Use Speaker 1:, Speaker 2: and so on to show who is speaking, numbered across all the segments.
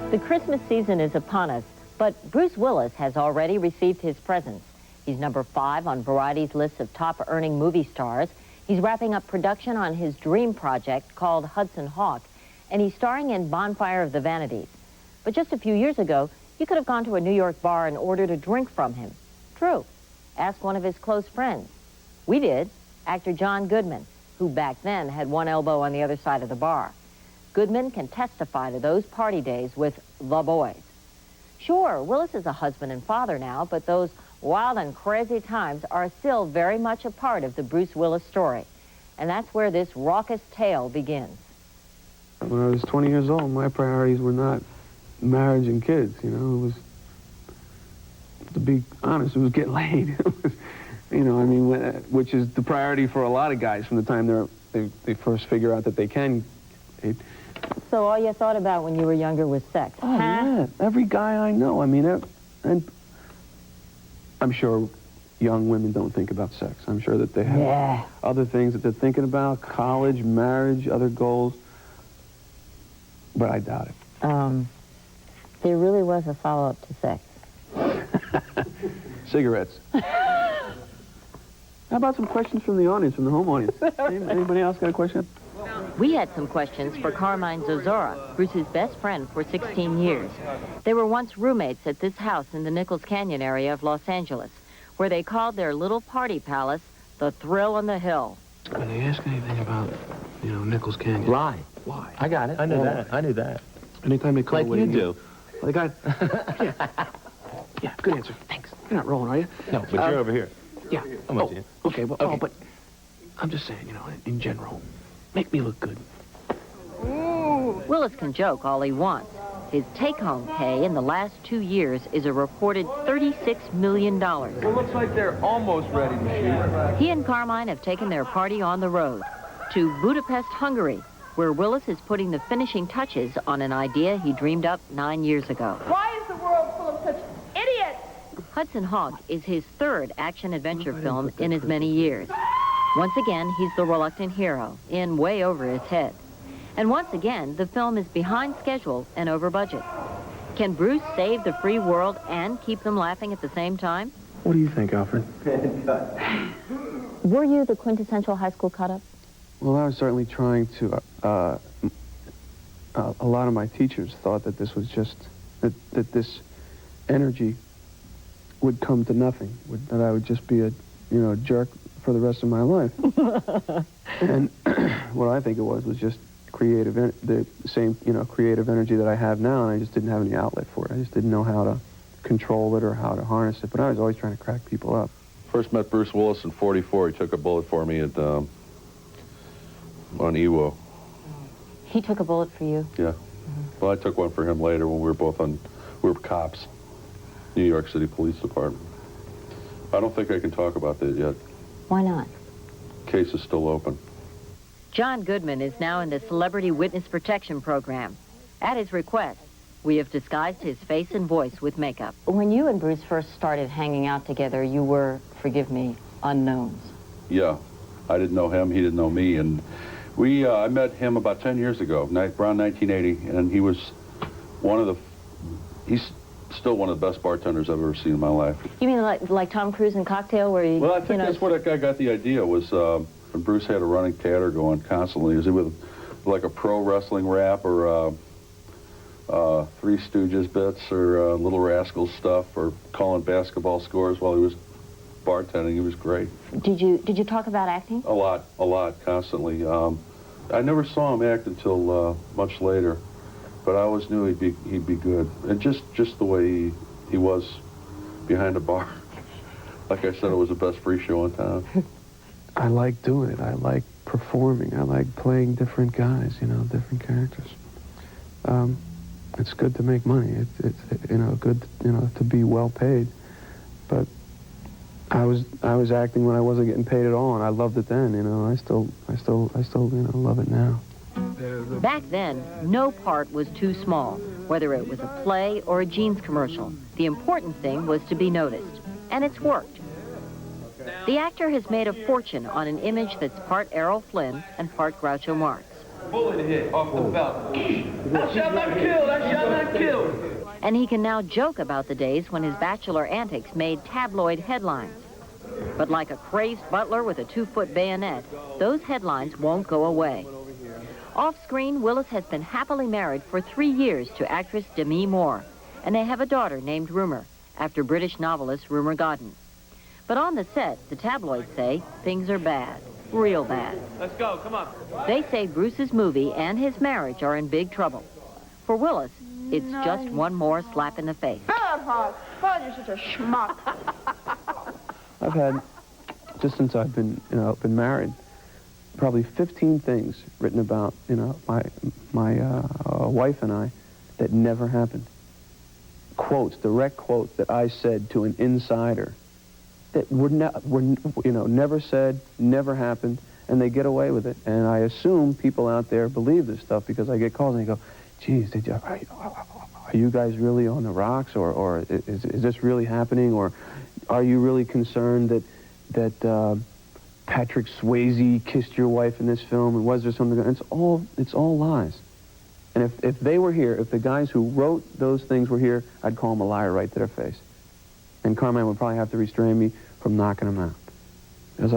Speaker 1: The Christmas season is upon us, but Bruce Willis has already received his presents. He's number 5 on Variety's list of top-earning movie stars. He's wrapping up production on his dream project called Hudson Hawk, and he's starring in Bonfire of the Vanities. But just a few years ago, you could have gone to a New York bar and ordered a drink from him. True. Ask one of his close friends. We did. Actor John Goodman, who back then had one elbow on the other side of the bar. Goodman can testify to those party days with the boys. Sure, Willis is a husband and father now, but those wild and crazy times are still very much a part of the Bruce Willis story. And that's where this raucous tale begins.
Speaker 2: When I was 20 years old, my priorities were not marriage and kids, you know. It was, to be honest, it was get laid. It was, you know, I mean, which is the priority for a lot of guys from the time they first figure out that they can date.
Speaker 1: So all you thought about when you were younger was sex?
Speaker 2: Oh, yeah. Every guy I know. I mean, and I'm sure young women don't think about sex. I'm sure that they have other things that they're thinking about, college, marriage, other goals. But I doubt it.
Speaker 1: There really was a follow-up to sex.
Speaker 2: Cigarettes. How about some questions from the audience, from the home audience? Anybody else got a question?
Speaker 1: We had some questions for Carmine Zozora, Bruce's best friend for 16 years. They were once roommates at this house in the Nichols Canyon area of Los Angeles, where they called their little party palace the Thrill on the Hill.
Speaker 2: When they ask anything about, you know, Nichols Canyon...
Speaker 3: Lie.
Speaker 2: Why?
Speaker 3: I got it. I knew that. I knew that.
Speaker 2: Anytime they call
Speaker 3: like you do.
Speaker 2: Like yeah, good answer. Thanks. You're not rolling, are you?
Speaker 3: No, but you're over here.
Speaker 2: Yeah.
Speaker 3: I'm with you.
Speaker 2: Okay, well, okay. But I'm just saying, you know, in general, make me look good.
Speaker 1: Willis can joke all he wants. His take-home pay in the last 2 years is a reported $36 million.
Speaker 4: Well, looks like they're almost ready to shoot.
Speaker 1: He and Carmine have taken their party on the road to Budapest, Hungary, where Willis is putting the finishing touches on an idea he dreamed up 9 years ago.
Speaker 5: Why is the world full of such idiots?
Speaker 1: Hudson Hawk is his 3rd action-adventure film in as many years. Once again, he's the reluctant hero, in way over his head. And once again, the film is behind schedule and over budget. Can Bruce save the free world and keep them laughing at the same time?
Speaker 2: What do you think, Alfred?
Speaker 1: Were you the quintessential high school cut-up?
Speaker 2: Well, I was certainly trying to... a lot of my teachers thought that this was just... that this energy would come to nothing, that I would just be a, you know, jerk for the rest of my life. And what I think it was just the same, you know, creative energy that I have now, and I just didn't have any outlet for it. I just didn't know how to control it or how to harness it, but I was always trying to crack people up.
Speaker 6: First met Bruce Willis in '44. He took a bullet for me at on Iwo.
Speaker 1: He took a bullet for you?
Speaker 6: Yeah. Well, I took one for him later when we were cops, New York City Police Department. I don't think I can talk about that yet.
Speaker 1: Why not?
Speaker 6: Case is still open.
Speaker 1: John Goodman is now in the Celebrity Witness Protection Program. At his request, we have disguised his face and voice with makeup. When you and Bruce first started hanging out together, you were, forgive me, unknowns.
Speaker 6: Yeah. I didn't know him, he didn't know me, and I met him about 10 years ago, around 1980, and he was he's still one of the best bartenders I've ever seen in my life.
Speaker 1: You mean like Tom Cruise in Cocktail, where he,
Speaker 6: well, I think that's where that guy got the idea, was when Bruce had a running theater going constantly. Is it with like a pro wrestling rap or Three Stooges bits or Little Rascals stuff or calling basketball scores while he was bartending? He was great.
Speaker 1: Did you talk about acting?
Speaker 6: A lot, constantly. I never saw him act until much later, but I always knew he'd be good, and just the way he was behind the bar. Like I said, it was the best free show in town.
Speaker 2: I like doing it. I like performing. I like playing different guys, you know, different characters. It's good to make money. It's you know, good, you know, to be well paid, but I was acting when I wasn't getting paid at all, and I loved it then. You know, I still, you know, love it now.
Speaker 1: Back then, no part was too small, whether it was a play or a jeans commercial. The important thing was to be noticed, and it's worked. The actor has made a fortune on an image that's part Errol Flynn and part Groucho Marx.
Speaker 4: bullet hit off the belt. That shall not kill, that shall not kill.
Speaker 1: And he can now joke about the days when his bachelor antics made tabloid headlines. But like a crazed butler with a 2-foot bayonet, those headlines won't go away. Off-screen, Willis has been happily married for 3 years to actress Demi Moore, and they have a daughter named Rumer, after British novelist Rumer Godden. But on the set, the tabloids say things are bad, real bad.
Speaker 4: Let's go, come on.
Speaker 1: They say Bruce's movie and his marriage are in big trouble. For Willis, it's just one more slap in the face.
Speaker 5: God, you're such a schmuck.
Speaker 2: I've had, just since I've been, been married, probably 15 things written about, my wife and I that never happened. Quotes, direct quotes that I said to an insider that were never said, never happened, and they get away with it. And I assume people out there believe this stuff because I get calls and they go, geez, are you guys really on the rocks, or is this really happening, or are you really concerned that Patrick Swayze kissed your wife in this film, and was there something? It's all lies. And if they were here, if the guys who wrote those things were here, I'd call them a liar right to their face. And Carmine would probably have to restrain me from knocking them out. Because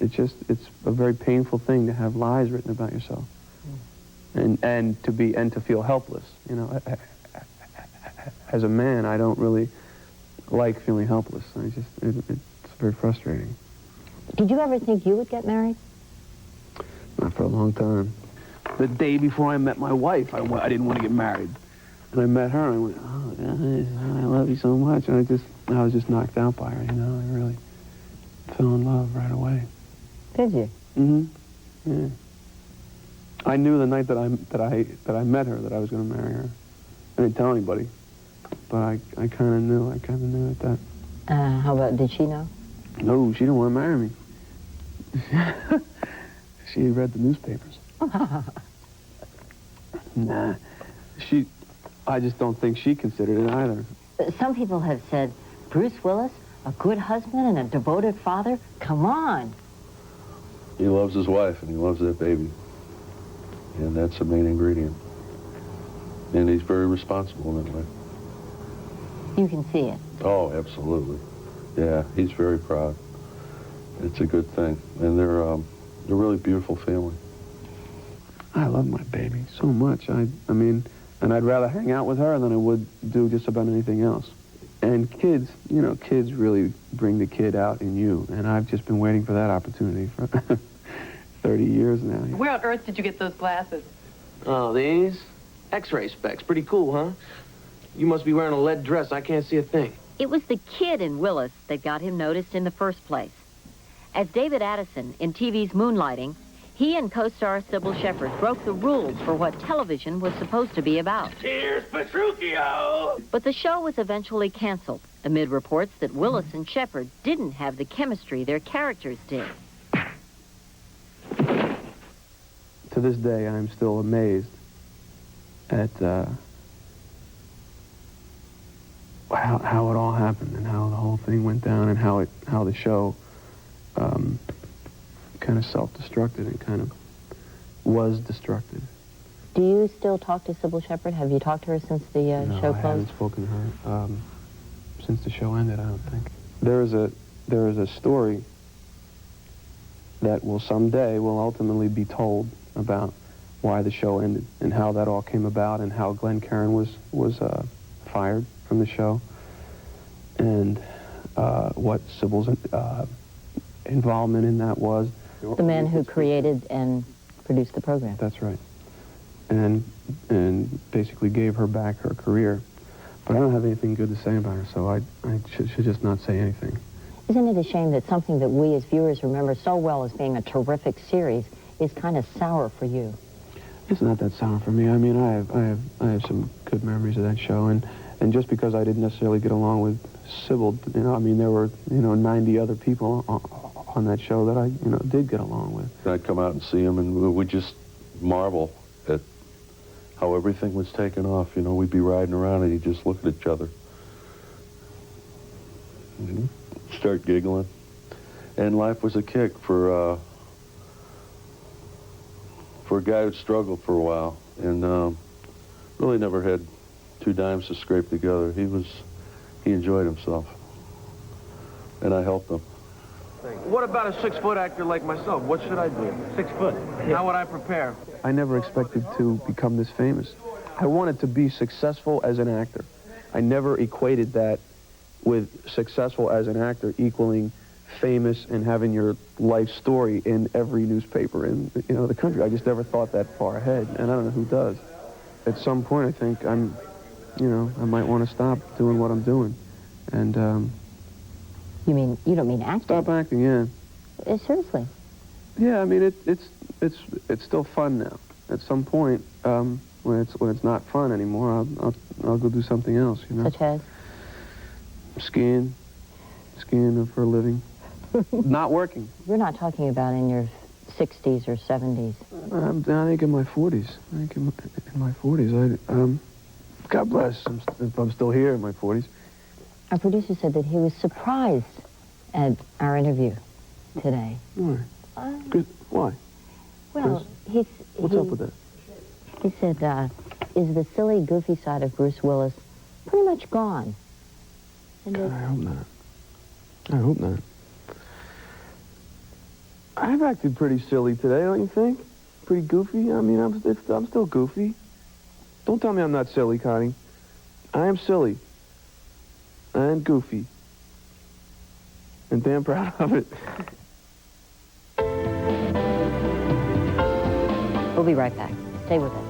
Speaker 2: it's a very painful thing to have lies written about yourself. And to feel helpless. As a man, I don't really like feeling helpless. It's very frustrating.
Speaker 1: Did you ever think you would get married?
Speaker 2: Not for a long time. The day before I met my wife, I didn't want to get married. And I met her, and I went, oh, guys, I love you so much. And I was just knocked out by her, I really fell in love right away.
Speaker 1: Did you?
Speaker 2: Mm-hmm. Yeah. I knew the night that I met her that I was going to marry her. I didn't tell anybody, but I kind of knew. I kind of knew at that.
Speaker 1: How about, did she know?
Speaker 2: No, she didn't want to marry me. She had read the newspapers. Nah. I just don't think she considered it either.
Speaker 1: Some people have said, Bruce Willis, a good husband and a devoted father? Come on.
Speaker 6: He loves his wife, and he loves that baby. And that's the main ingredient. And he's very responsible in that way.
Speaker 1: You can see it.
Speaker 6: Oh, absolutely. Yeah, he's very proud. It's a good thing. And they're a really beautiful family.
Speaker 2: I love my baby so much. I mean, and I'd rather hang out with her than I would do just about anything else. And kids, kids really bring the kid out in you. And I've just been waiting for that opportunity for 30 years now.
Speaker 7: Where on earth did you get those glasses?
Speaker 8: Oh, these? X-ray specs. Pretty cool, huh? You must be wearing a lead dress. I can't see a thing.
Speaker 1: It was the kid in Willis that got him noticed in the first place. As David Addison in TV's Moonlighting, he and co-star Sybil Shepherd broke the rules for what television was supposed to be about.
Speaker 8: Cheers, Petruchio!
Speaker 1: But the show was eventually canceled, amid reports that Willis and Shepherd didn't have the chemistry their characters did.
Speaker 2: To this day, I'm still amazed at how it all happened and how the whole thing went down and how the show kind of self-destructed and kind of was destructed.
Speaker 1: Do you still talk to Sybil Shepherd? Have you talked to her since the show closed?
Speaker 2: I haven't spoken to her since the show ended, I don't think. There is a story that will ultimately be told about why the show ended and how that all came about and how Glenn Caron was fired from the show and what Sybil's involvement in that was.
Speaker 1: The man who created and produced the program.
Speaker 2: That's right. And basically gave her back her career. But I don't have anything good to say about her, so I should just not say anything.
Speaker 1: Isn't it a shame that something that we as viewers remember so well as being a terrific series is kind of sour for you?
Speaker 2: It's not that sour for me. I mean, I have some good memories of that show, and just because I didn't necessarily get along with Sybil, I mean, there were 90 other people on that show that I did get along with.
Speaker 6: I'd come out and see him, and we'd just marvel at how everything was taken off. We'd be riding around, and you'd just look at each other. Start giggling. And life was a kick for for a guy who'd struggled for a while and really never had 2 dimes to scrape together. He enjoyed himself, and I helped him.
Speaker 8: What about a 6-foot actor like myself? What should I do?
Speaker 3: 6 foot.
Speaker 8: How would I prepare?
Speaker 2: I never expected to become this famous. I wanted to be successful as an actor. I never equated that with successful as an actor equaling famous and having your life story in every newspaper in the country. I just never thought that far ahead, and I don't know who does. At some point, I think I might want to stop doing what I'm doing, and
Speaker 1: You don't mean acting?
Speaker 2: stop acting. Yeah.
Speaker 1: Seriously?
Speaker 2: Yeah, I mean it's still fun now. At some point, when it's not fun anymore, I'll go do something else.
Speaker 1: Such as?
Speaker 2: Skiing for a living. Not working.
Speaker 1: You're not talking about in your 60s or 70s.
Speaker 2: I think in my 40s. I think in my 40s. God bless. I'm still here in my 40s.
Speaker 1: Our producer said that he was surprised at our interview today.
Speaker 2: Why? Good. Why?
Speaker 1: Well,
Speaker 2: What's up with that?
Speaker 1: He said, is the silly, goofy side of Bruce Willis pretty much gone? And
Speaker 2: God, I hope not. I hope not. I've acted pretty silly today, don't you think? Pretty goofy? I mean, I'm still goofy. Don't tell me I'm not silly, Connie. I am silly. And goofy. And damn proud of it.
Speaker 1: We'll be right back. Stay with us.